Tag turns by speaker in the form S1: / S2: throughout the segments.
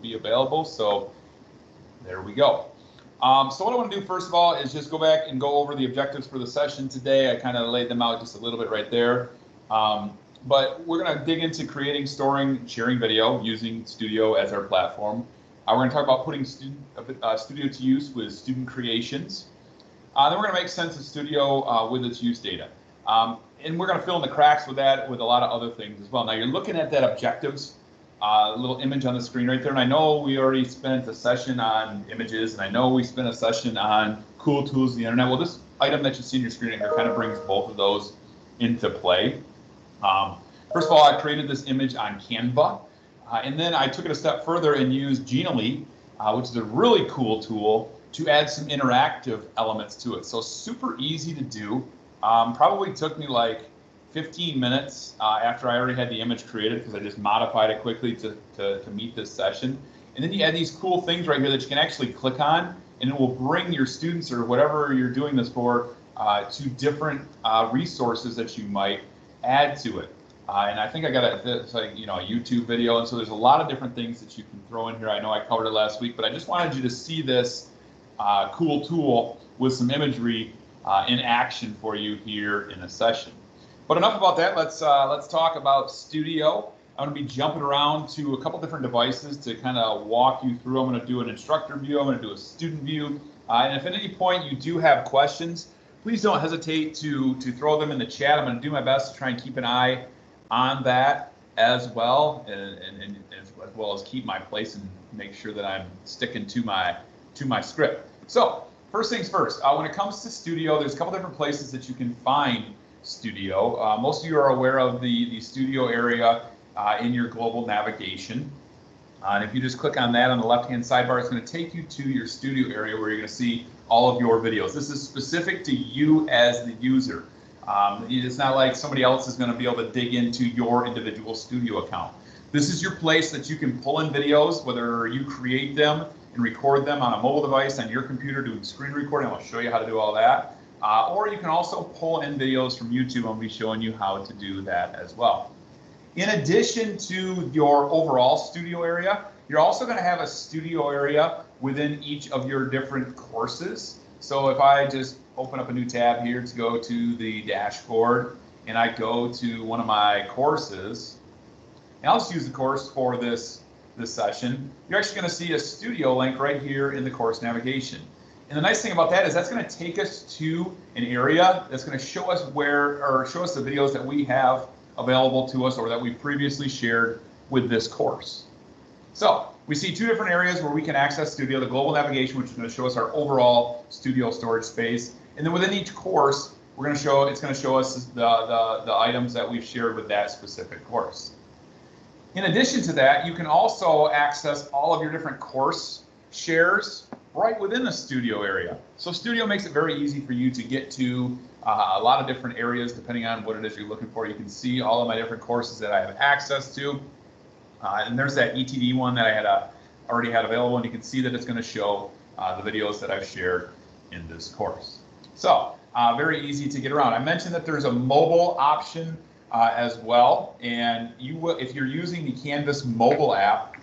S1: be available. So there we go. So what I want to do first of all is just go back and go over the objectives for the session today. I kind of laid them out just a little bit right there. But we're going to dig into creating, storing, sharing video using Studio as our platform. We're going to talk about putting Studio to use with student creations. Then we're going to make sense of Studio with its use data. And we're going to fill in the cracks with that with a lot of other things as well. Now you're looking at that objectives, little image on the screen right there. And I know we already spent a session on images, and I know we spent a session on cool tools of the internet. Well, this item that you see on your screen here kind of brings both of those into play. First of all, I created this image on Canva, and then I took it a step further and used Genially, which is a really cool tool, to add some interactive elements to it. So super easy to do. Probably took me like 15 minutes after I already had the image created, because I just modified it quickly to meet this session. And then you add these cool things right here that you can actually click on, and it will bring your students or whatever you're doing this for to different resources that you might add to it. And I think I got it's like, a YouTube video, and so there's a lot of different things that you can throw in here. I know I covered it last week, but I just wanted you to see this cool tool with some imagery in action for you here in a session. But enough about that. Let's talk about Studio. I'm going to be jumping around to a couple different devices to kind of walk you through. I'm going to do an instructor view. I'm going to do a student view. And if at any point you do have questions, please don't hesitate to throw them in the chat. I'm going to do my best to try and keep an eye on that as well, and as well as keep my place and make sure that I'm sticking to my script. So first things first, when it comes to Studio, there's a couple different places that you can find Studio. Most of you are aware of the Studio area in your global navigation. And if you just click on that on the left-hand sidebar, it's going to take you to your Studio area where you're going to see all of your videos. This is specific to you as the user. It's not like somebody else is going to be able to dig into your individual Studio account. This is your place that you can pull in videos, whether you create them and record them on a mobile device on your computer doing screen recording. I'll show you how to do all that. Or you can also pull in videos from YouTube. I'll be showing you how to do that as well. In addition to your overall Studio area, you're also going to have a Studio area within each of your different courses. So if I just open up a new tab here to go to the dashboard, and I go to one of my courses, and I'll just use the course for this session, you're actually going to see a Studio link right here in the course navigation. And the nice thing about that is that's going to take us to an area that's going to show us the videos that we have available to us or that we previously shared with this course. So we see two different areas where we can access Studio: the global navigation, which is going to show us our overall Studio storage space, and then within each course, it's going to show us the items that we've shared with that specific course. In addition to that, you can also access all of your different course shares right within the Studio area. So Studio makes it very easy for you to get to a lot of different areas depending on what it is you're looking for. You can see all of my different courses that I have access to. And there's that ETD one that I already had available, and you can see that it's going to show the videos that I've shared in this course. So very easy to get around. I mentioned that there's a mobile option as well, and if you're using the Canvas mobile app,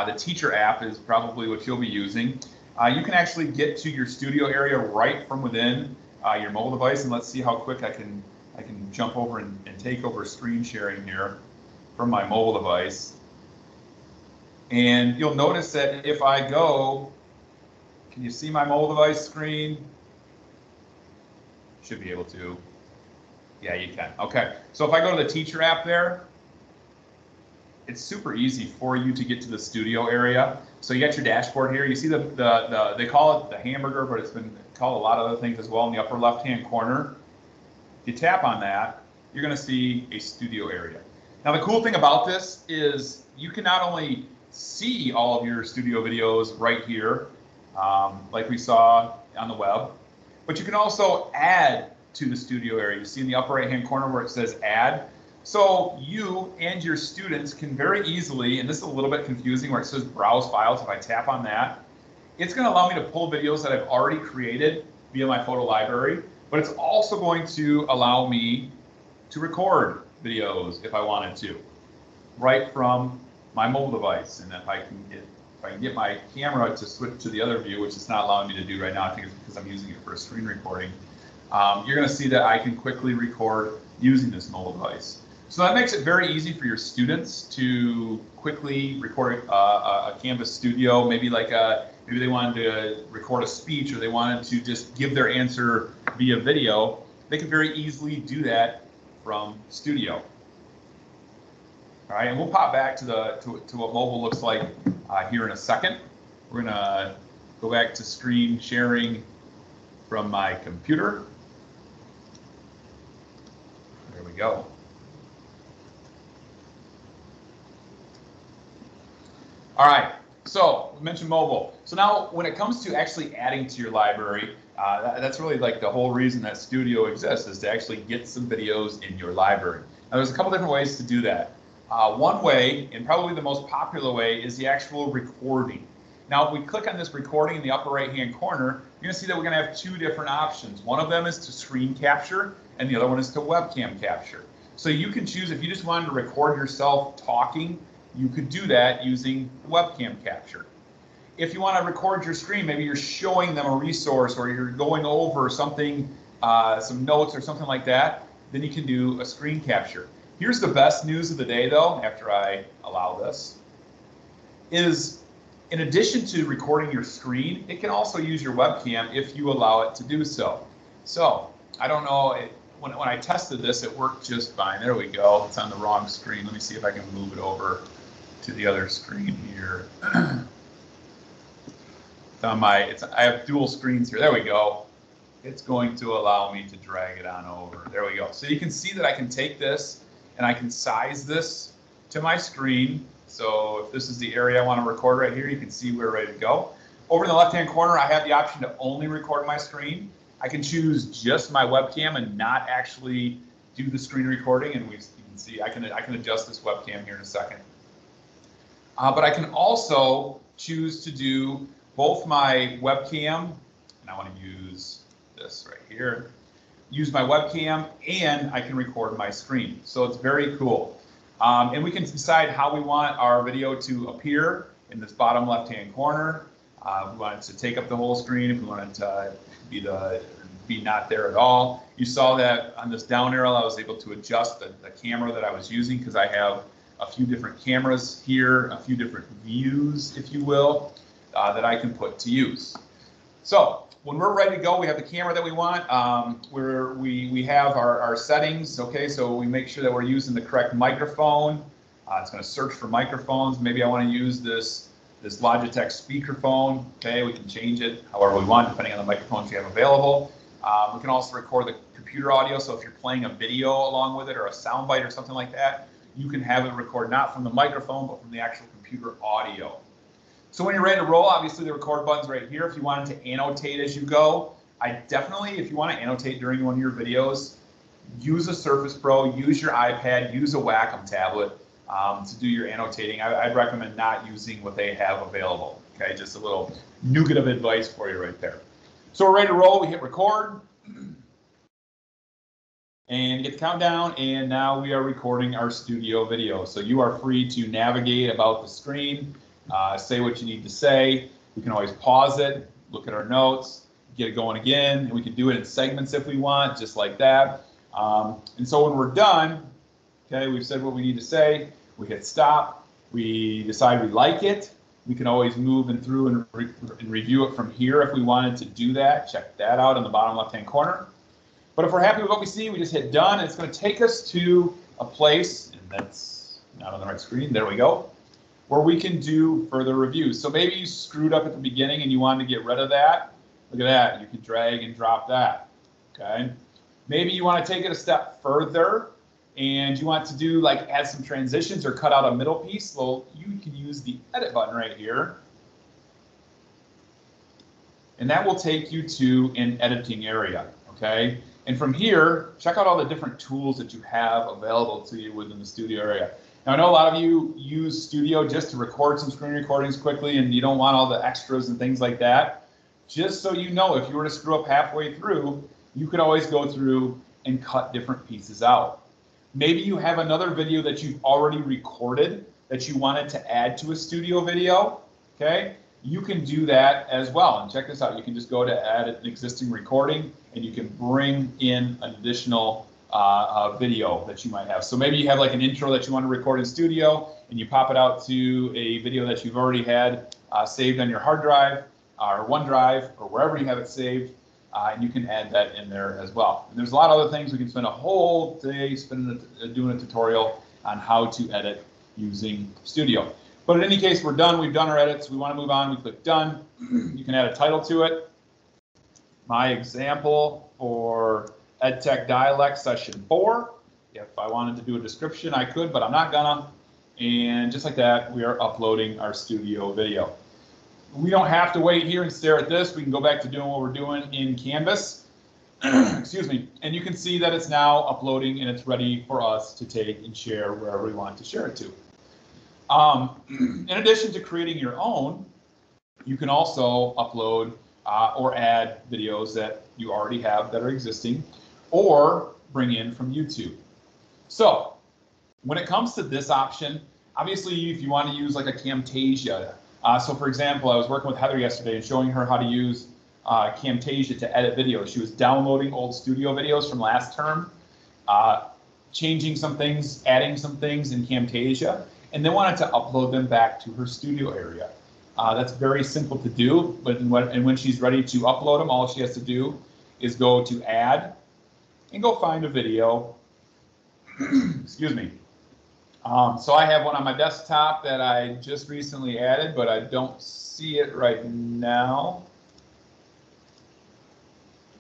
S1: the teacher app is probably what you'll be using. You can actually get to your Studio area right from within your mobile device, and let's see how quick I can jump over and take over screen sharing here from my mobile device. And you'll notice that if I go, can you see my mobile device screen? Should be able to. Yeah, you can. Okay, so if I go to the teacher app there, it's super easy for you to get to the Studio area. So you got your dashboard here. You see they call it the hamburger, but it's been called a lot of other things as well in the upper left-hand corner. If you tap on that, you're going to see a Studio area. Now the cool thing about this is you can not only see all of your Studio videos right here, like we saw on the web, but you can also add to the Studio area. You see in the upper right-hand corner where it says Add. So you and your students can very easily, and this is a little bit confusing where it says Browse Files. If I tap on that, it's going to allow me to pull videos that I've already created via my photo library, but it's also going to allow me to record videos if I wanted to, right from my mobile device. And if I can get if I can get my camera to switch to the other view, which it's not allowing me to do right now, I think it's because I'm using it for a screen recording, you're going to see that I can quickly record using this mobile device. So that makes it very easy for your students to quickly record a Canvas studio, maybe maybe they wanted to record a speech or they wanted to just give their answer via video. They can very easily do that from Studio. All right, and we'll pop back to what mobile looks like here in a second. We're gonna go back to screen sharing from my computer. There we go. All right, so we mentioned mobile. So now when it comes to actually adding to your library, that's really like the whole reason that Studio exists, is to actually get some videos in your library. Now there's a couple different ways to do that. One way, and probably the most popular way, is the actual recording. Now if we click on this recording in the upper right hand corner, you're going to see that we're going to have two different options. One of them is to screen capture and the other one is to webcam capture. So you can choose, if you just wanted to record yourself talking, you could do that using webcam capture. If you want to record your screen, maybe you're showing them a resource or you're going over something, some notes or something like that, then you can do a screen capture. Here's the best news of the day though, after I allow this, is in addition to recording your screen, it can also use your webcam if you allow it to do so. So, I don't know, when I tested this, it worked just fine. There we go, it's on the wrong screen. Let me see if I can move it over to the other screen here. It's on I have dual screens here. There we go. It's going to allow me to drag it on over. There we go. So you can see that I can take this and I can size this to my screen. So if this is the area I want to record right here, you can see we're ready to go. Over in the left-hand corner, I have the option to only record my screen. I can choose just my webcam and not actually do the screen recording. And you can see I can adjust this webcam here in a second. But I can also choose to do both my webcam, and I want to use this right here, use my webcam, and I can record my screen. So it's very cool. And we can decide how we want our video to appear in this bottom left-hand corner. If we want it to take up the whole screen, if we want it to be not there at all. You saw that on this down arrow, I was able to adjust the camera that I was using because I have a few different cameras here, a few different views, if you will, that I can put to use. So when we're ready to go, we have the camera that we want. We have our settings, okay, so we make sure that we're using the correct microphone. It's going to search for microphones. Maybe I want to use this Logitech speakerphone. Okay, we can change it however we want, depending on the microphones you have available. We can also record the computer audio, so if you're playing a video along with it or a soundbite or something like that, you can have it record not from the microphone, but from the actual computer audio. So when you're ready to roll, obviously the record button's right here. If you wanted to annotate as you go, if you want to annotate during one of your videos, use a Surface Pro, use your iPad, use a Wacom tablet to do your annotating. I'd recommend not using what they have available. Okay, just a little nugget of advice for you right there. So we're ready to roll. We hit record. And get the countdown, and now we are recording our studio video. So you are free to navigate about the screen, say what you need to say. We can always pause it, look at our notes, get it going again, and we can do it in segments if we want, just like that. And so when we're done, okay, we've said what we need to say, we hit stop, we decide we like it. We can always move through and review it from here if we wanted to do that. Check that out in the bottom left-hand corner. But if we're happy with what we see, we just hit done, and it's going to take us to a place, and that's not on the right screen, there we go, where we can do further reviews. So maybe you screwed up at the beginning and you wanted to get rid of that. Look at that, you can drag and drop that, okay? Maybe you want to take it a step further and you want to do add some transitions or cut out a middle piece. Well, you can use the edit button right here. And that will take you to an editing area, okay? And from here, check out all the different tools that you have available to you within the studio area. Now, I know a lot of you use Studio just to record some screen recordings quickly and you don't want all the extras and things like that. Just so you know, if you were to screw up halfway through, you could always go through and cut different pieces out. Maybe you have another video that you've already recorded that you wanted to add to a studio video. okay, you can do that as well. And check this out. You can just go to add an existing recording, and you can bring in an additional video that you might have. So maybe you have like an intro that you want to record in studio, and you pop it out to a video that you've already had saved on your hard drive or OneDrive or wherever you have it saved, and you can add that in there as well. And there's a lot of other things. We can spend a whole day doing a tutorial on how to edit using Studio. But in any case, we're done. We've done our edits. We want to move on. We click done. You can add a title to it. My example for EdTech Dialect Session 4. If I wanted to do a description, I could, but I'm not gonna. And just like that, we are uploading our studio video. We don't have to wait here and stare at this. We can go back to doing what we're doing in Canvas. Excuse me. And you can see that it's now uploading and it's ready for us to take and share wherever we want to share it to. In addition to creating your own, you can also upload or add videos that you already have that are existing, or bring in from YouTube. So when it comes to this option, obviously if you want to use like a Camtasia, so for example, I was working with Heather yesterday and showing her how to use Camtasia to edit videos. She was downloading old studio videos from last term, changing some things, adding some things in Camtasia, and then wanted to upload them back to her studio area. That's very simple to do, but when she's ready to upload them, all she has to do is go to Add and go find a video. Excuse me. So I have one on my desktop that I just recently added, but I don't see it right now.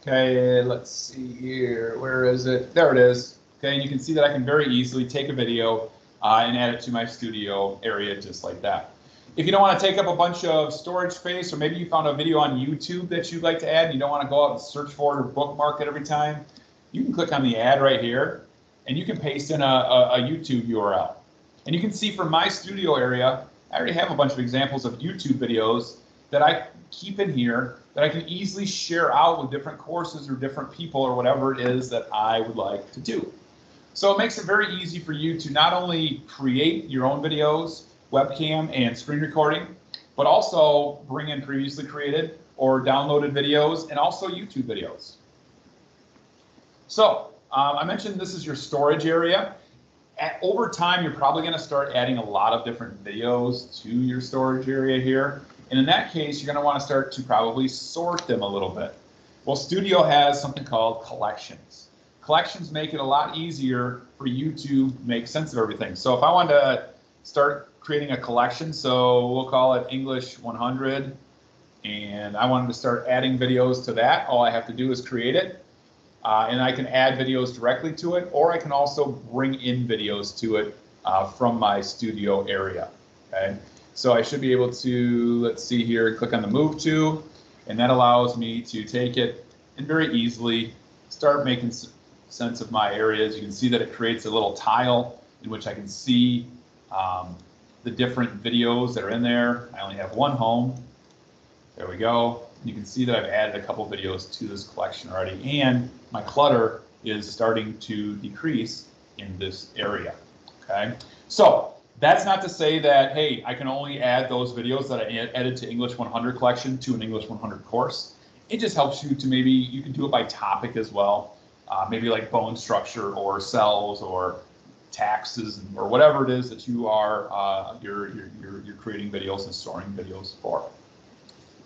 S1: Okay, let's see here. Where is it? There it is. Okay, and you can see that I can very easily take a video and add it to my studio area just like that. If you don't want to take up a bunch of storage space, or maybe you found a video on YouTube that you'd like to add and you don't want to go out and search for it or bookmark it every time, you can click on the add right here and you can paste in a YouTube URL. And you can see from my studio area, I already have a bunch of examples of YouTube videos that I keep in here that I can easily share out with different courses or different people or whatever it is that I would like to do. So it makes it very easy for you to not only create your own videos, webcam and screen recording, but also bring in previously created or downloaded videos and also YouTube videos. So I mentioned this is your storage area. Over time, you're probably going to start adding a lot of different videos to your storage area here. And in that case, you're going to want to start to probably sort them a little bit. Well, Studio has something called collections. Collections make it a lot easier for you to make sense of everything. So if I wanted to start creating a collection, so we'll call it English 100, and I wanted to start adding videos to that, all I have to do is create it. And I can add videos directly to it, or I can also bring in videos to it from my studio area. Okay, so I should be able to, let's see here, click on the Move To, and that allows me to take it and very easily start making sense of my areas. You can see that it creates a little tile in which I can see the different videos that are in there. I only have one home. There we go. You can see that I've added a couple videos to this collection already, and my clutter is starting to decrease in this area. Okay, so that's not to say that, hey, I can only add those videos that I added to English 100 collection to an English 100 course. It just helps you to maybe, you can do it by topic as well, maybe like bone structure or cells or taxes or whatever it is that you are you're creating videos and storing videos for.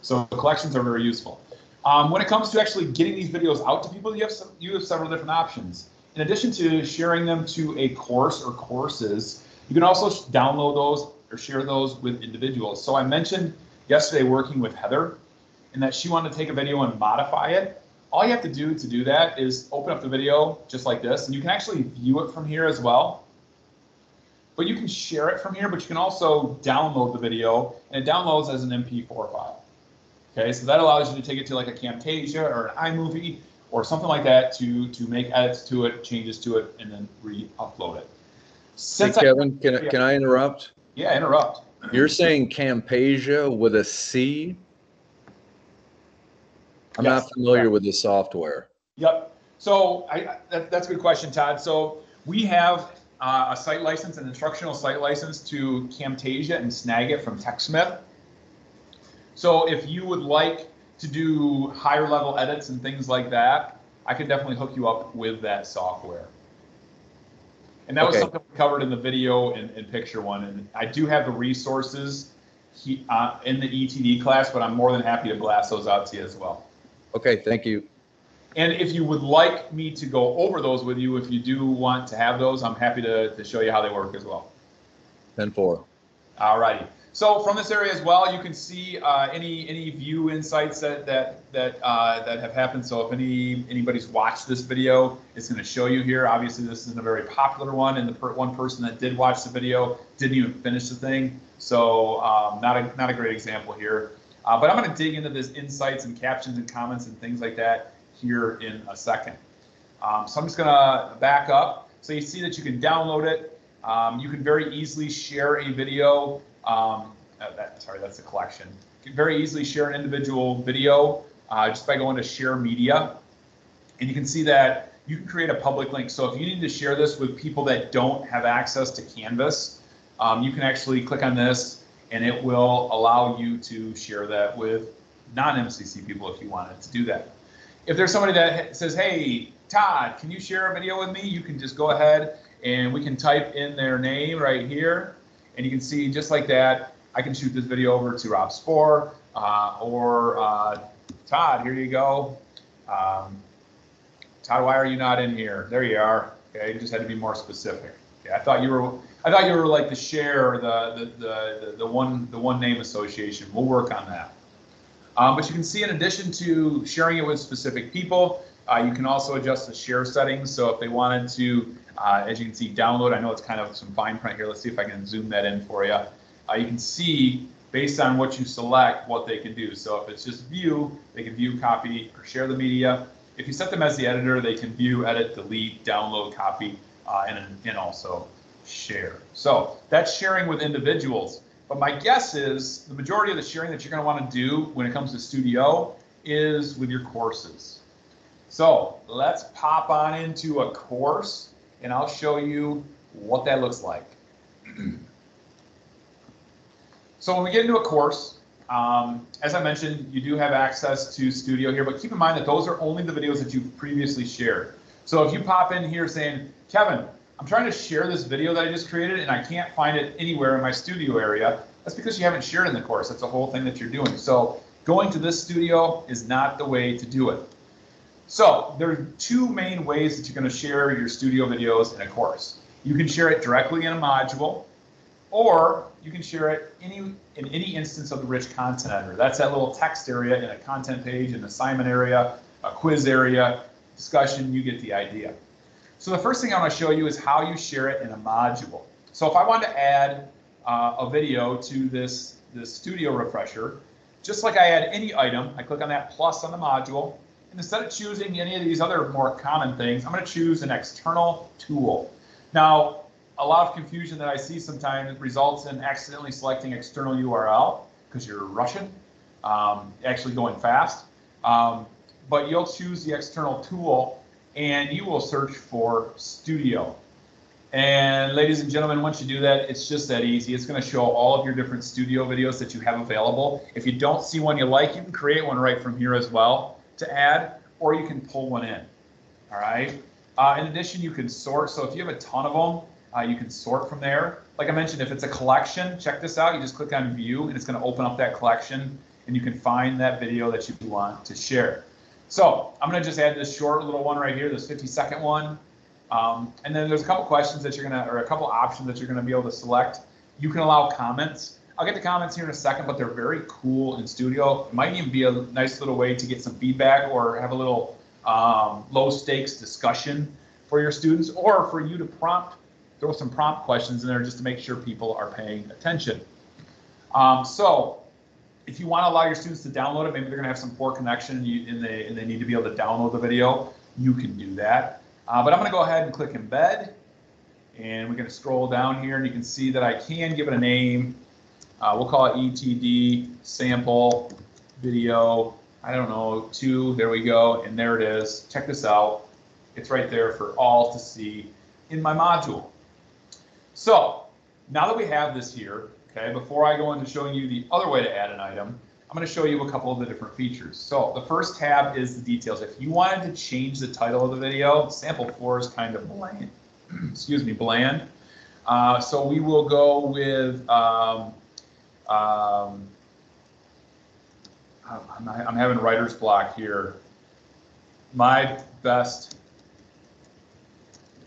S1: So collections are very useful. When it comes to actually getting these videos out to people, you have several different options. In addition to sharing them to a course or courses, you can also download those or share those with individuals. So I mentioned yesterday working with Heather, and that she wanted to take a video and modify it. All you have to do that is open up the video just like this, and you can actually view it from here as well. But you can share it from here, but you can also download the video, and it downloads as an MP4 file. Okay, so that allows you to take it to like a Camtasia or an iMovie or something like that to make edits to it, changes to it, and then re-upload it.
S2: Hey, Kevin, can I interrupt?
S1: Yeah, interrupt.
S2: You're saying Camtasia with a C? I'm not familiar with the software.
S1: Yep. So that's a good question, Todd. So we have a site license, an instructional site license to Camtasia and Snagit from TechSmith. So if you would like to do higher level edits and things like that, I could definitely hook you up with that software. And that was something we covered in the video and picture one. And I do have the resources in the ETD class, but I'm more than happy to blast those out to you as well.
S2: Okay, thank you.
S1: And if you would like me to go over those with you, if you do want to have those, I'm happy to show you how they work as well.
S2: 10-4.
S1: All righty. So from this area as well, you can see any view insights that have happened. So if anybody's watched this video, it's going to show you here. Obviously, this isn't a very popular one, and the one person that did watch the video didn't even finish the thing. So not a great example here. But I'm going to dig into this insights and captions and comments and things like that here in a second. So I'm just going to back up. So you see that you can download it. You can very easily share a video. Sorry, that's a collection. You can very easily share an individual video just by going to share media. And you can see that you can create a public link. So if you need to share this with people that don't have access to Canvas, you can actually click on this and it will allow you to share that with non-MCC people if you wanted to do that. If there's somebody that says, hey, Todd, can you share a video with me? You can just go ahead and we can type in their name right here. And you can see just like that, I can shoot this video over to Rob Spohr or Todd, here you go. Todd, why are you not in here? There you are. Okay, you just had to be more specific. Okay, I thought you were like the share, the one name association. We'll work on that. But you can see in addition to sharing it with specific people, you can also adjust the share settings. So if they wanted to, as you can see, download, I know it's kind of some fine print here. Let's see if I can zoom that in for you. You can see based on what you select what they can do. So if it's just view, they can view, copy, or share the media. If you set them as the editor, they can view, edit, delete, download, copy, and also share. So that's sharing with individuals. But my guess is the majority of the sharing that you're going to want to do when it comes to Studio is with your courses. So let's pop on into a course and I'll show you what that looks like. So when we get into a course, as I mentioned, you do have access to Studio here, but keep in mind that those are only the videos that you've previously shared. So if you pop in here saying, Kevin, I'm trying to share this video that I just created and I can't find it anywhere in my Studio area, that's because you haven't shared in the course. That's the whole thing that you're doing. So going to this Studio is not the way to do it. So there are two main ways that you're going to share your Studio videos in a course. You can share it directly in a module, or you can share it in any instance of the rich content editor. That's that little text area in a content page, an assignment area, a quiz area, discussion, you get the idea. So the first thing I want to show you is how you share it in a module. So if I want to add a video to this Studio refresher, just like I add any item, I click on that plus on the module, and instead of choosing any of these other more common things, I'm going to choose an external tool. Now, a lot of confusion that I see sometimes results in accidentally selecting external URL because you're rushing, actually going fast. But you'll choose the external tool and you will search for Studio. And ladies and gentlemen, once you do that, it's just that easy. It's going to show all of your different Studio videos that you have available. If you don't see one you like, you can create one right from here as well to add, or you can pull one in. All right. In addition, you can sort. So if you have a ton of them, you can sort from there. Like I mentioned, if it's a collection, check this out. You just click on view and it's going to open up that collection and you can find that video that you want to share. So I'm going to just add this short little one right here, this 50-second one. And then there's a couple questions that you're going to, or a couple options that you're going to be able to select. You can allow comments. I'll get to comments here in a second, but they're very cool in Studio. It might even be a nice little way to get some feedback or have a little low stakes discussion for your students, or for you to throw some prompt questions in there just to make sure people are paying attention. So if you want to allow your students to download it, maybe they're going to have some poor connection and they need to be able to download the video, you can do that. But I'm going to go ahead and click embed, and we're going to scroll down here and you can see that I can give it a name. We'll call it ETD sample video, I don't know, 2, there we go, and there it is. Check this out. It's right there for all to see in my module. So now that we have this here, okay, before I go into showing you the other way to add an item, I'm going to show you a couple of the different features. So the first tab is the details. If you wanted to change the title of the video, sample 4 is kind of bland. Excuse me, bland. So we will go with, I'm having writer's block here. My best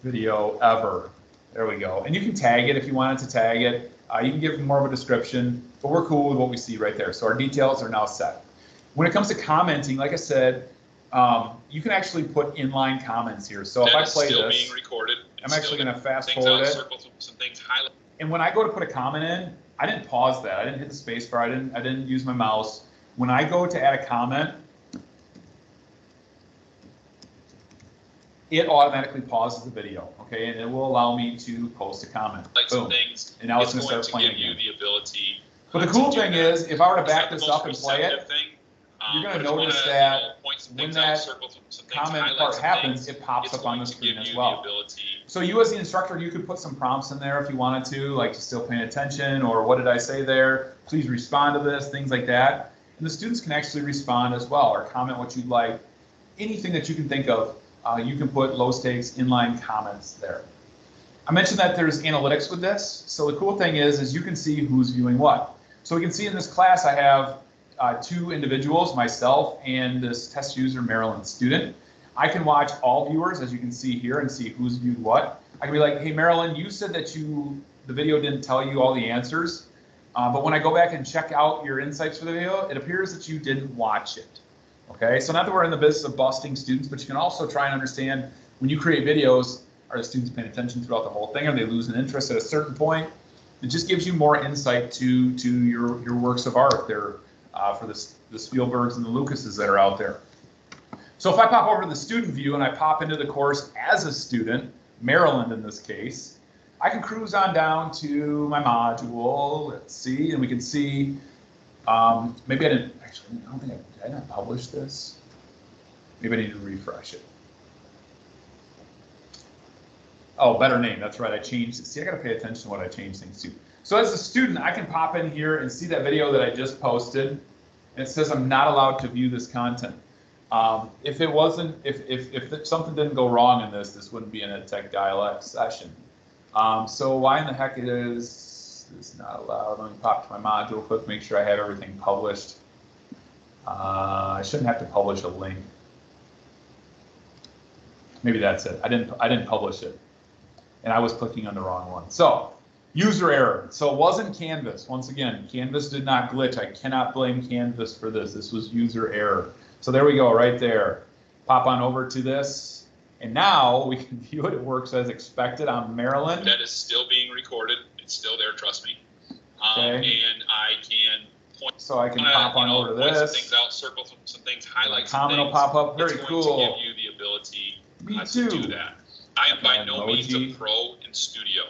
S1: video ever. There we go. And you can tag it if you wanted to tag it. You can give more of a description, but we're cool with what we see right there. So our details are now set. When it comes to commenting, like I said, you can actually put inline comments here. So if I play this,
S3: being recorded.
S1: I'm actually going to fast forward it. And when I go to put a comment in, I didn't pause that. I didn't hit the space bar. I didn't use my mouse. When I go to add a comment, it automatically pauses the video, okay, and it will allow me to post a comment. Boom. And now it's going to start playing again. But the cool thing is, if I were to back this up and play it, you're going to notice that when that comment part happens, it pops up on the screen as well. So you as the instructor, you could put some prompts in there if you wanted to, like you're still paying attention, or what did I say there? Please respond to this, things like that. And the students can actually respond as well, or comment what you'd like. Anything that you can think of, you can put low stakes inline comments there. I mentioned that there's analytics with this. So the cool thing is you can see who's viewing what. So we can see in this class I have 2 individuals, myself and this test user, Maryland student. I can watch all viewers, as you can see here, and see who's viewed what. I can be like, hey, Maryland, you said that the video didn't tell you all the answers, but when I go back and check out your insights for the video, it appears that you didn't watch it. Okay, so not that we're in the business of busting students, but you can also try and understand when you create videos, are the students paying attention throughout the whole thing? Are they losing interest at a certain point? It just gives you more insight to your works of art there for the Spielbergs and the Lucases that are out there. So if I pop over to the student view and I pop into the course as a student, Maryland in this case, I can cruise on down to my module, let's see, and we can see, maybe I didn't, actually, I don't think did I not publish this? Maybe I need to refresh it. Oh, better name, that's right, I changed it. See, I gotta pay attention to what I change things to. So as a student, I can pop in here and see that video that I just posted, and it says I'm not allowed to view this content. If it wasn't, if something didn't go wrong in this wouldn't be an EdTech Dialect session. So why in the heck is this not allowed? Let me pop to my module quick, make sure I have everything published. I shouldn't have to publish a link. Maybe that's it. I didn't publish it, and I was clicking on the wrong one. So user error. So it wasn't Canvas. Once again, Canvas did not glitch. I cannot blame Canvas for this. This was user error. So there we go, right there. Pop on over to this, and now we can view it. It works as expected on Maryland.
S3: That is still being recorded. It's still there, trust me.
S1: Okay.
S3: And I can point.
S1: So I can pop on over to this.
S3: Some things out, circle some things, highlight some
S1: comment
S3: things.
S1: will pop up. Very cool.
S3: It's going to give you the ability to do that. I am by no means a pro in Studio,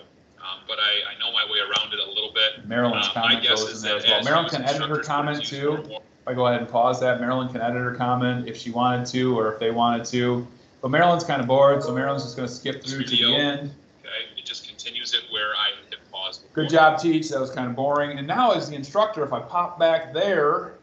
S3: but I know my way around it a little bit.
S1: Maryland's comment goes in there as well. Maryland can edit her comment too. If I go ahead and pause that, Maryland can edit her comment if she wanted to, or if they wanted to. But Maryland's kind of bored, so Maryland's just going to skip through to the end.
S3: Okay, it just continues it where I hit pause before.
S1: Good job, Teach. That was kind of boring. And now as the instructor, if I pop back there,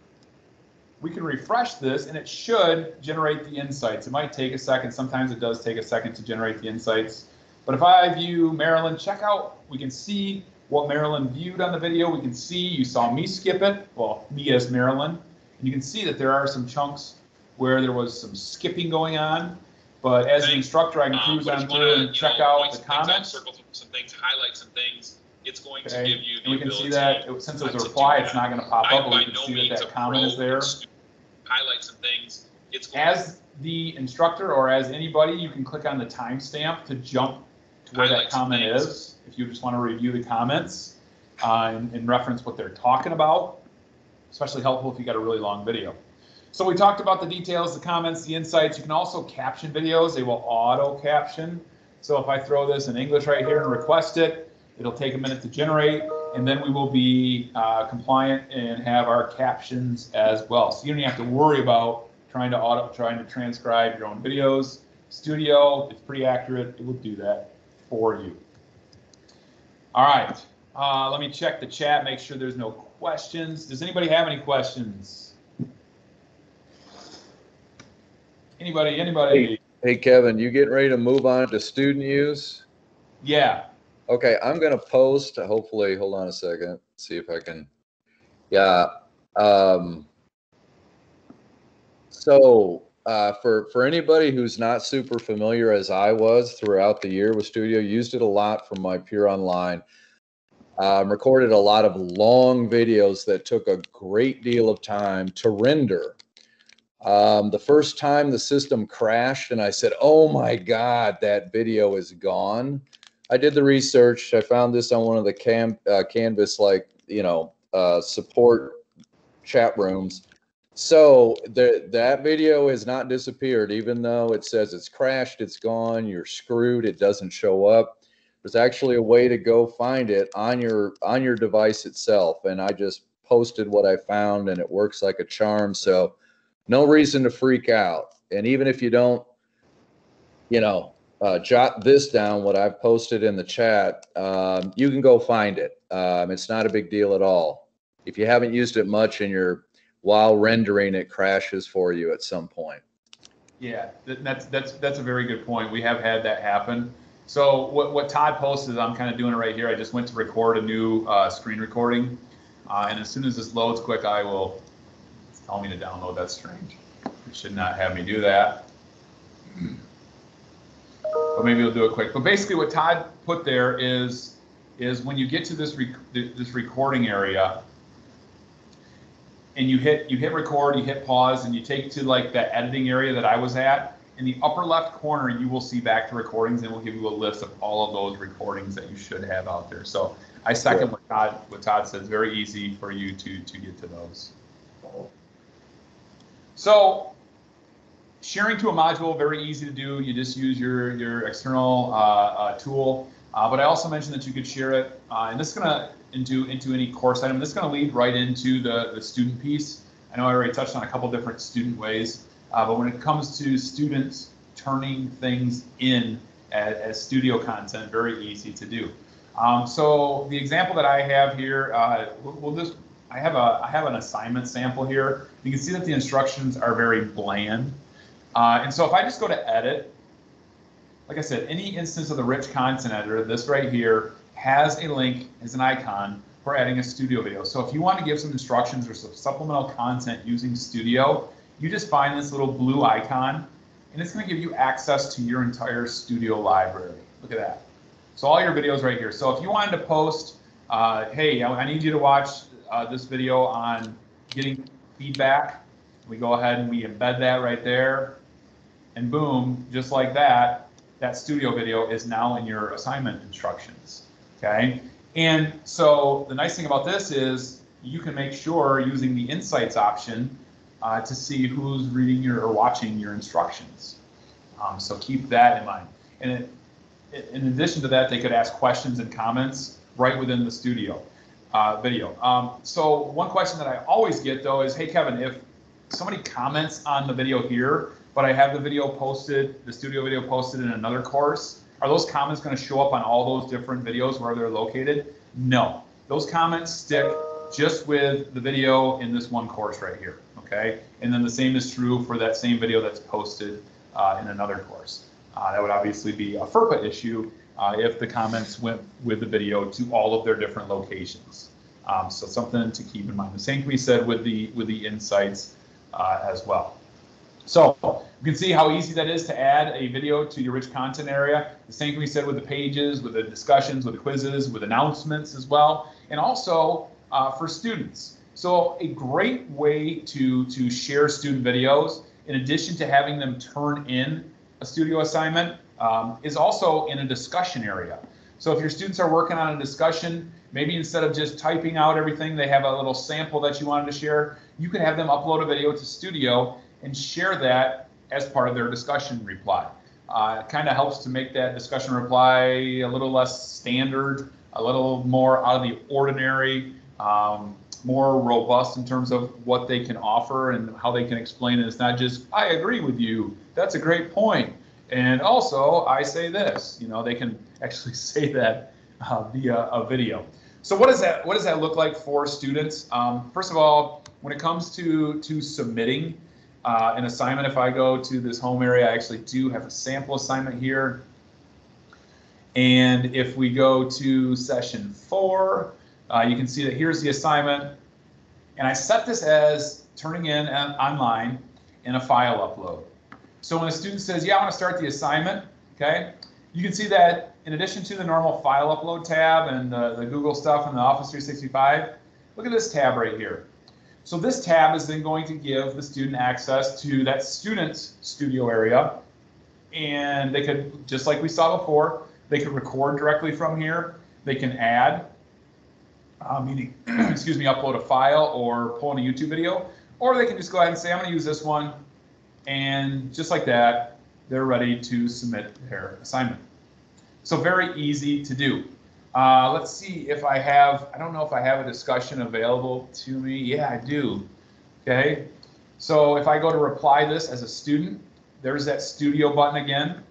S1: we can refresh this, and it should generate the insights. It might take a second. Sometimes it does take a second to generate the insights. But if I view Maryland, check out, we can see what Maryland viewed on the video. We can see you saw me skip it, well, me as Maryland. And you can see that there are some chunks where there was some skipping going on. But as the instructor, I can cruise on through and check out the comments.
S3: Circle some things, highlight some things. It's going to give you the
S1: and we can see that since it was a reply, it's not going to pop up, but we can see that comment is there.
S3: Highlight some things.
S1: As the instructor or as anybody, you can click on the timestamp to jump to where that comment is. If you just want to review the comments and reference what they're talking about, especially helpful if you got a really long video. So we talked about the details, the comments, the insights. You can also caption videos. They will auto caption. So if I throw this in English right here and request it, it'll take a minute to generate, and then we will be compliant and have our captions as well. So you don't have to worry about trying to transcribe your own videos. Studio, it's pretty accurate. It will do that for you. All right, Let me check the chat, make sure there's no questions. Does anybody have any questions? Anybody?
S2: Hey, Kevin, you getting ready to move on to student use?
S1: Yeah.
S2: Okay, I'm going to post, hopefully, hold on a second, see if I can. Yeah. For anybody who's not super familiar as I was throughout the year with Studio, used it a lot for my Pure Online. Recorded a lot of long videos that took a great deal of time to render. The first time the system crashed and I said, oh my God, that video is gone. I did the research. I found this on one of the Canvas, support chat rooms. So that video has not disappeared, even though it says it's crashed, it's gone, you're screwed, it doesn't show up. There's actually a way to go find it on your device itself. And I just posted what I found and it works like a charm. So no reason to freak out. And even if you don't, jot this down, what I've posted in the chat, you can go find it. It's not a big deal at all. If you haven't used it much and while rendering, it crashes for you at some point.
S1: Yeah, that's a very good point. We have had that happen. So what Todd posted, I'm kind of doing it right here. I just went to record a new screen recording. And as soon as this loads quick, it's telling me to download. That's strange. It should not have me do that. But maybe we'll do it quick. But basically what Todd put there is when you get to this recording area and you hit record, you hit pause, and you take to like that editing area that I was at, in the upper left corner, you will see back to recordings, and we'll give you a list of all of those recordings that you should have out there. So I second what Todd says. Very easy for you to get to those. So sharing to a module, very easy to do. You just use your external tool. But I also mentioned that you could share it, and this is going to into any course item. This is going to lead right into the student piece. I know I already touched on a couple different student ways, but when it comes to students turning things in as studio content, very easy to do. So the example that I have here, I have an assignment sample here. You can see that the instructions are very bland. And so if I just go to edit, like I said, any instance of the rich content editor, this right here has a link, as an icon for adding a studio video. So if you want to give some instructions or some supplemental content using Studio, you just find this little blue icon and it's going to give you access to your entire Studio library. Look at that. So all your videos right here. So if you wanted to post, hey, I need you to watch this video on getting feedback, we go ahead and we embed that right there, and boom, just like that, that Studio video is now in your assignment instructions. Okay, and so the nice thing about this is you can make sure using the Insights option to see who's reading or watching your instructions. So keep that in mind. And in addition to that, they could ask questions and comments right within the Studio video. So one question that I always get though is, hey Kevin, if somebody comments on the video here, but I have the video posted, the Studio video posted in another course, are those comments going to show up on all those different videos where they're located? No. Those comments stick just with the video in this one course right here, okay? And then the same is true for that same video that's posted in another course. That would obviously be a FERPA issue if the comments went with the video to all of their different locations. So something to keep in mind. The same can be said with the Insights as well. So you can see how easy that is to add a video to your rich content area. The same can be said with the pages, with the discussions, with the quizzes, with announcements as well, and also for students. So a great way to share student videos, in addition to having them turn in a Studio assignment, is also in a discussion area. So if your students are working on a discussion, maybe instead of just typing out everything, they have a little sample that you wanted to share, you could have them upload a video to Studio and share that as part of their discussion reply. It kind of helps to make that discussion reply a little less standard, a little more out of the ordinary, more robust in terms of what they can offer and how they can explain it. It's not just, I agree with you, that's a great point. And also, I say this, they can actually say that via a video. So what does that look like for students? First of all, when it comes to submitting an assignment, if I go to this home area, I actually do have a sample assignment here. And if we go to session 4, you can see that here's the assignment. And I set this as turning in online in a file upload. So when a student says, yeah, I want to start the assignment, okay, you can see that in addition to the normal file upload tab and the Google stuff and the Office 365, look at this tab right here. So this tab is then going to give the student access to that student's studio area. And they could, just like we saw before, they could record directly from here. They can add, meaning, excuse me, upload a file or pull in a YouTube video, or they can just go ahead and say, I'm going to use this one. And just like that, they're ready to submit their assignment. So very easy to do. Let's see if I don't know if I have a discussion available to me. Yeah, I do. Okay. So if I go to reply this as a student, there's that studio button again.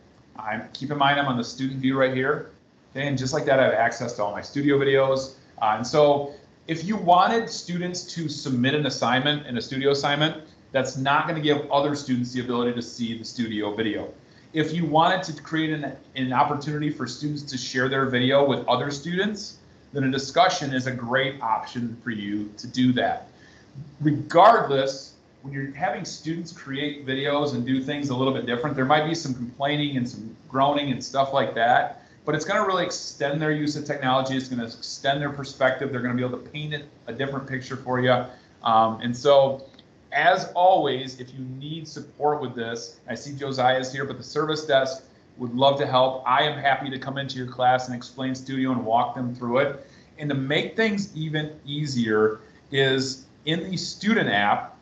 S1: Keep in mind I'm on the student view right here. Okay, and just like that, I have access to all my studio videos. And so if you wanted students to submit an assignment, a studio assignment, that's not going to give other students the ability to see the studio video. If you wanted to create an opportunity for students to share their video with other students, then a discussion is a great option for you to do that. Regardless, when you're having students create videos and do things a little bit different, there might be some complaining and some groaning and stuff like that, but it's going to really extend their use of technology. It's going to extend their perspective. They're going to be able to paint a different picture for you. And so, as always, if you need support with this, I see Josiah's here, but the service desk would love to help. I am happy to come into your class and explain Studio and walk them through it. And to make things even easier is in the student app,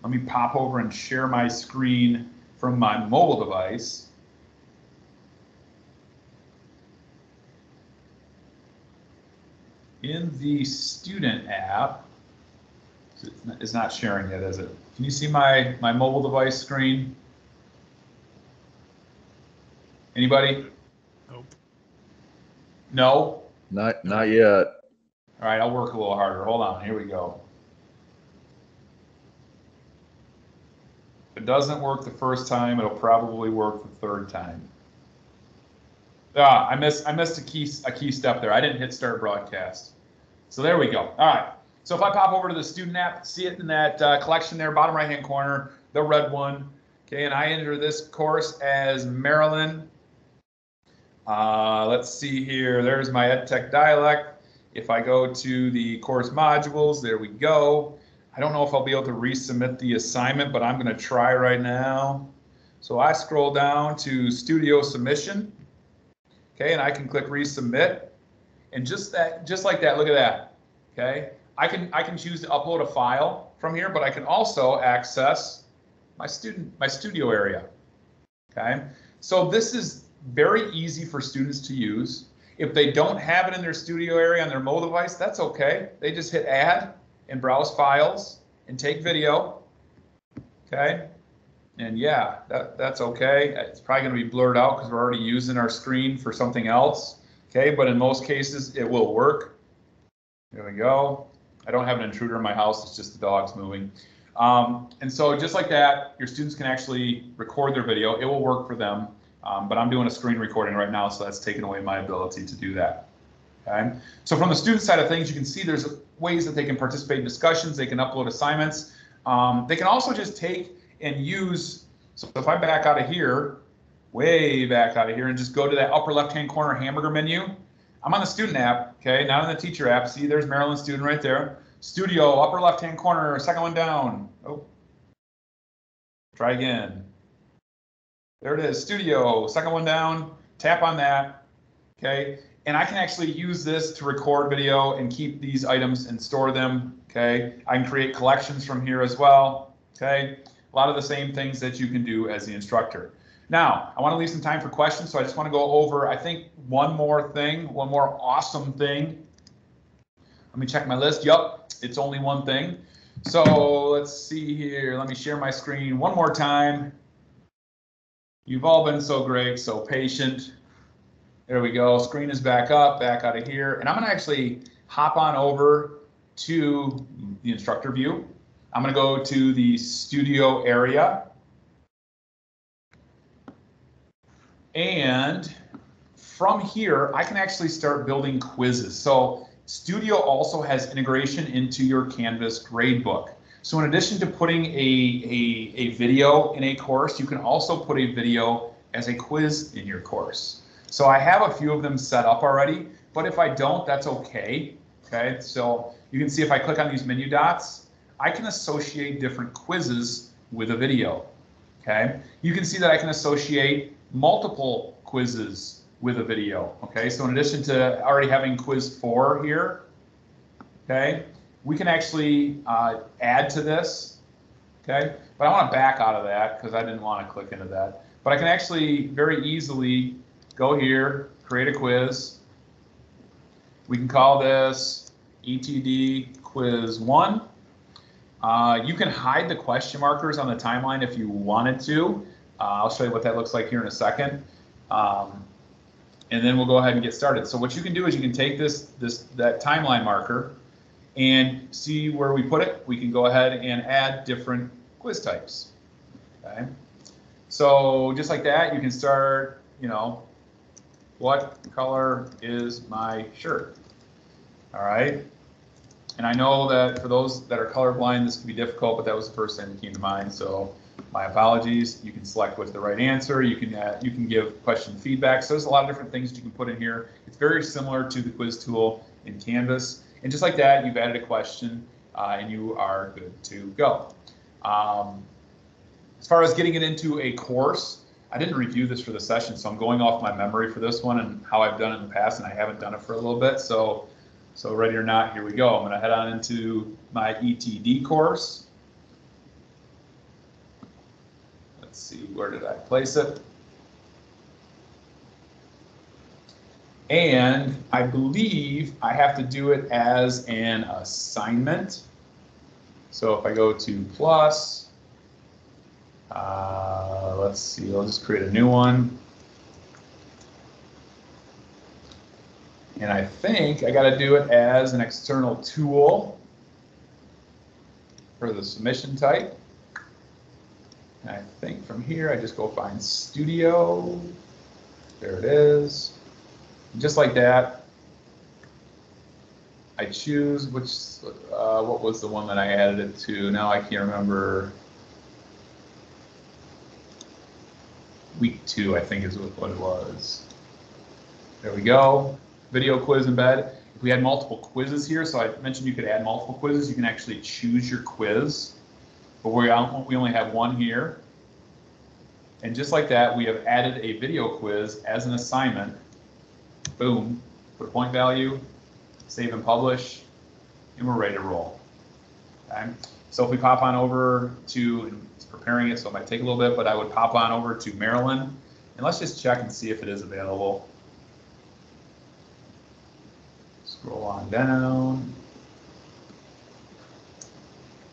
S1: let me pop over and share my screen from my mobile device. In the student app, it's not sharing yet, is it? Can you see my mobile device screen? Anybody?
S4: Nope.
S1: No?
S2: Not yet.
S1: All right, I'll work a little harder. Hold on, here we go. If it doesn't work the first time, it'll probably work the third time. I missed a key step there. I didn't hit start broadcast. So there we go. All right. So if I pop over to the student app, see it in that collection there, bottom right-hand corner, the red one. Okay, and I enter this course as Maryland. Let's see here. There's my EdTech Dialect. If I go to the course modules, there we go. I don't know if I'll be able to resubmit the assignment, but I'm going to try right now. So I scroll down to Studio Submission. Okay, and I can click Resubmit. And just like that, look at that. Okay. I can choose to upload a file from here, but I can also access my studio area. Okay, so this is very easy for students to use. If they don't have it in their studio area on their mobile device, that's okay. They just hit Add and browse files and take video. Okay, and yeah, that's okay. It's probably going to be blurred out because we're already using our screen for something else. Okay, but in most cases it will work. There we go. I don't have an intruder in my house, it's just the dogs moving. And so just like that, your students can actually record their video. It will work for them, but I'm doing a screen recording right now, so that's taking away my ability to do that. Okay. So from the student side of things, you can see there's ways that they can participate in discussions, they can upload assignments. They can also just take and use, so if I back out of here, way back out of here, and just go to that upper left-hand corner hamburger menu, I'm on the student app, okay, not on the teacher app. See, there's Maryland student right there. Studio, upper left-hand corner, second one down. Oh, try again. There it is, Studio, second one down, tap on that, okay? And I can actually use this to record video and keep these items and store them, okay? I can create collections from here as well, okay? A lot of the same things that you can do as the instructor. Now, I want to leave some time for questions, so I just want to go over, I think, one more awesome thing. Let me check my list. Yup, it's only one thing. So let's see here. Let me share my screen one more time. You've all been so great, so patient. There we go. Screen is back up, back out of here. And I'm going to actually hop on over to the instructor view. I'm going to go to the studio area. And from here, I can actually start building quizzes. So Studio also has integration into your Canvas gradebook. So in addition to putting a video in a course, you can also put a video as a quiz in your course. So I have a few of them set up already, but if I don't, that's okay. Okay, so you can see if I click on these menu dots, I can associate different quizzes with a video. Okay, you can see that I can associate multiple quizzes with a video. Okay, so in addition to already having quiz 4 here, okay, we can actually add to this. Okay, but I want to back out of that because I didn't want to click into that. But I can actually very easily go here, create a quiz. We can call this ETD quiz 1. You can hide the question markers on the timeline if you wanted to. I'll show you what that looks like here in a second. And then we'll go ahead and get started. So what you can do is you can take that timeline marker and see where we put it. We can go ahead and add different quiz types. Okay. So just like that, you can start, you know, what color is my shirt? All right. And I know that for those that are colorblind, this can be difficult, but that was the first thing that came to mind. So my apologies. You can select what's the right answer. You can give question feedback. So there's a lot of different things that you can put in here. It's very similar to the quiz tool in Canvas. And just like that, you've added a question and you are good to go. As far as getting it into a course, I didn't review this for the session, so I'm going off my memory for this one and how I've done it in the past, and I haven't done it for a little bit. So ready or not, here we go. I'm going to head on into my ETD course. Let's see, where did I place it? And I believe I have to do it as an assignment. So if I go to plus, let's see, I'll just create a new one. And I think I got to do it as an external tool for the submission type. And I think from here, I just go find Studio. There it is. And just like that, I choose which, what was the one that I added it to? Now I can't remember. Week 2, I think is what it was. There we go. Video quiz embed. If we had multiple quizzes here, so I mentioned you could add multiple quizzes, you can actually choose your quiz. But we only have one here. And just like that, we have added a video quiz as an assignment. Boom, put a point value, save and publish, and we're ready to roll. Okay. So if we pop on over to, it's preparing it, so it might take a little bit, but I would pop on over to Maryland, and let's just check and see if it is available. Scroll on down.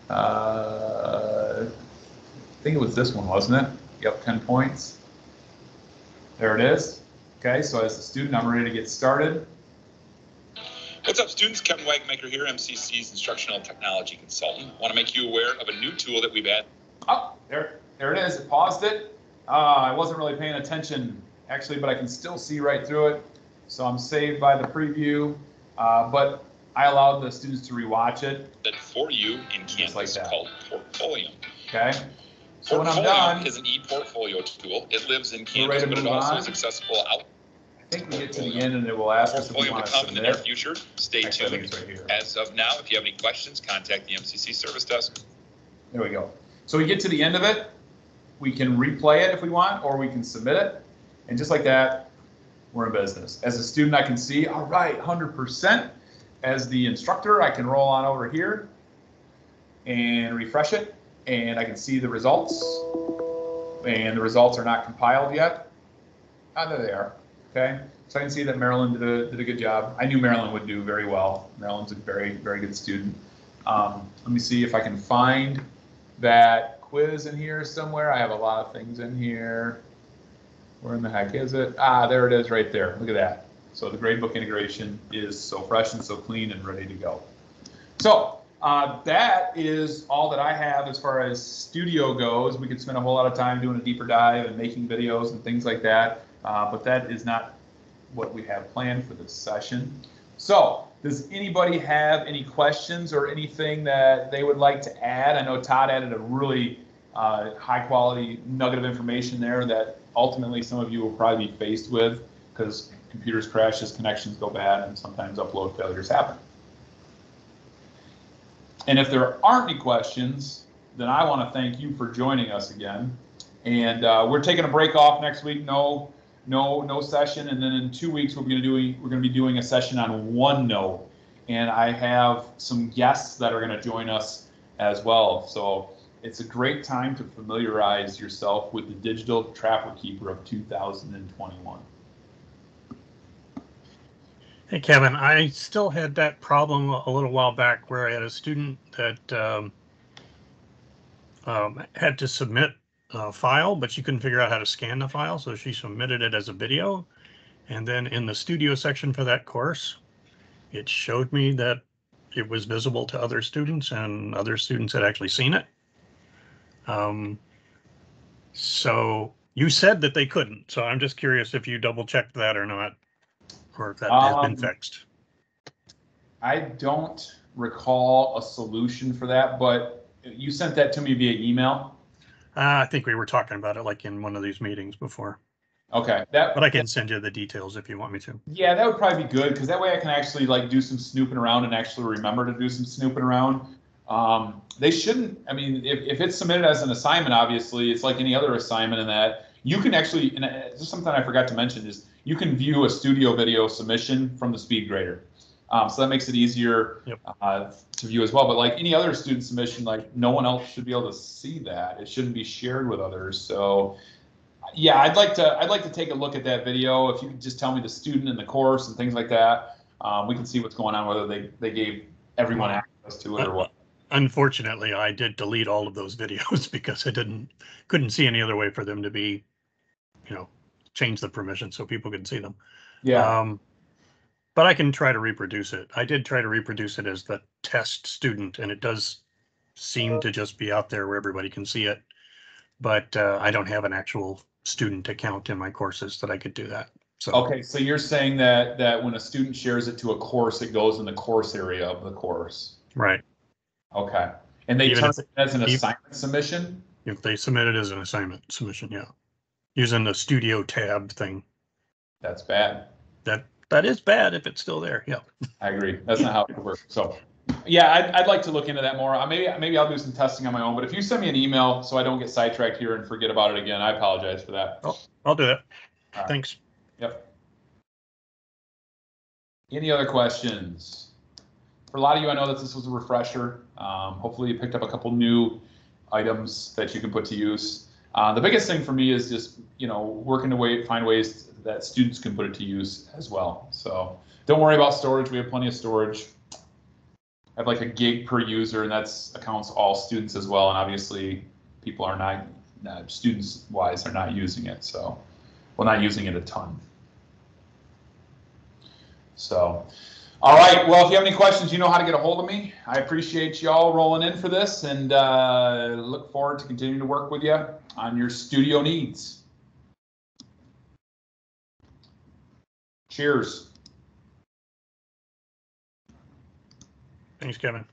S1: I think it was this one, wasn't it? Yep, 10 points. There it is. Okay, so as a student, I'm ready to get started.
S3: What's up, students? Kevin Wagmaker here, MCC's Instructional Technology Consultant. Want to make you aware of a new tool that we've added.
S1: Oh, there it is. It paused it. I wasn't really paying attention, actually, but I can still see right through it. So I'm saved by the preview, but I allowed the students to rewatch it.
S3: That for you in Canvas like called Portfolio.
S1: Okay. So when I'm
S3: Portfolio
S1: done,
S3: is an e-portfolio tool. It lives in Canvas, but it also is accessible out.
S1: I think we get to the end and it will ask us if we want to
S3: come in the near
S1: submit.
S3: future. Stay tuned.
S1: Right here.
S3: As of now, if you have any questions, contact the MCC service desk.
S1: There we go. So we get to the end of it. We can replay it if we want, or we can submit it. And just like that, we're in business. As a student, I can see, all right, 100%. As the instructor, I can roll on over here and refresh it, and I can see the results. And the results are not compiled yet. Ah, there they are. Okay, so I can see that Maryland did a good job. I knew Maryland would do very well. Maryland's a very, very good student. Let me see if I can find that quiz in here somewhere. I have a lot of things in here. Where in the heck is it? Ah, there it is right there. Look at that. So the gradebook integration is so fresh and so clean and ready to go. So that is all that I have as far as studio goes. We could spend a whole lot of time doing a deeper dive and making videos and things like that, but that is not what we have planned for this session. So does anybody have any questions or anything that they would like to add? I know Todd added a really high quality nugget of information there that ultimately some of you will probably be faced with, because computers crash as connections go bad and sometimes upload failures happen. And if there aren't any questions, then I want to thank you for joining us again. And we're taking a break off next week. No session. And then in 2 weeks we're going to be doing a session on OneNote. And I have some guests that are going to join us as well. So it's a great time to familiarize yourself with the digital trapper keeper of 2021.
S4: Hey, Kevin, I still had that problem a little while back where I had a student that had to submit a file, but she couldn't figure out how to scan the file. So she submitted it as a video. And then in the studio section for that course, it showed me that it was visible to other students and other students had actually seen it. So you said that they couldn't. So I'm just curious if you double checked that or not, or if that has been fixed.
S1: I don't recall a solution for that, but you sent that to me via email.
S4: I think we were talking about it like in one of these meetings before.
S1: Okay.
S4: But I can send you the details if you want me to.
S1: Yeah, that would probably be good, because that way I can actually like do some snooping around and actually remember to do some snooping around. They shouldn't, I mean, if it's submitted as an assignment, obviously, it's like any other assignment in that you can actually, and just something I forgot to mention is you can view a studio video submission from the SpeedGrader. So that makes it easier to view as well. But like any other student submission, like no one else should be able to see that. It shouldn't be shared with others. So yeah, I'd like to take a look at that video. If you could just tell me the student and the course and things like that, we can see what's going on, whether they gave everyone access to it or what.
S4: Unfortunately, I did delete all of those videos because I couldn't see any other way for them to be, change the permission so people could see them.
S1: Yeah.
S4: But I can try to reproduce it. I did try to reproduce it as the test student, and it does seem to just be out there where everybody can see it. But I don't have an actual student account in my courses that I could do that. So
S1: okay, so you're saying that when a student shares it to a course, it goes in the course area of the course.
S4: Right.
S1: Okay. And they turn it as an assignment submission?
S4: If they submit it as an assignment submission, yeah. Using the studio tab thing.
S1: That's bad.
S4: That is bad if it's still there, yeah.
S1: I agree. That's not how it works. So yeah, I'd like to look into that more. Maybe I'll do some testing on my own, but if you send me an email so I don't get sidetracked here and forget about it again, I apologize for that.
S4: Oh, I'll do that.
S1: Right.
S4: Thanks.
S1: Yep. Any other questions? For a lot of you, I know that this was a refresher. Hopefully you picked up a couple new items that you can put to use. The biggest thing for me is just, working to find ways that students can put it to use as well. So don't worry about storage. We have plenty of storage. I have like a gig per user, and that's accounts all students as well. And obviously people are not students wise are not using it. So, well, not using it a ton. So, all right. Well, if you have any questions, you know how to get a hold of me. I appreciate y'all rolling in for this, and look forward to continuing to work with you on your studio needs. Cheers.
S4: Thanks, Kevin.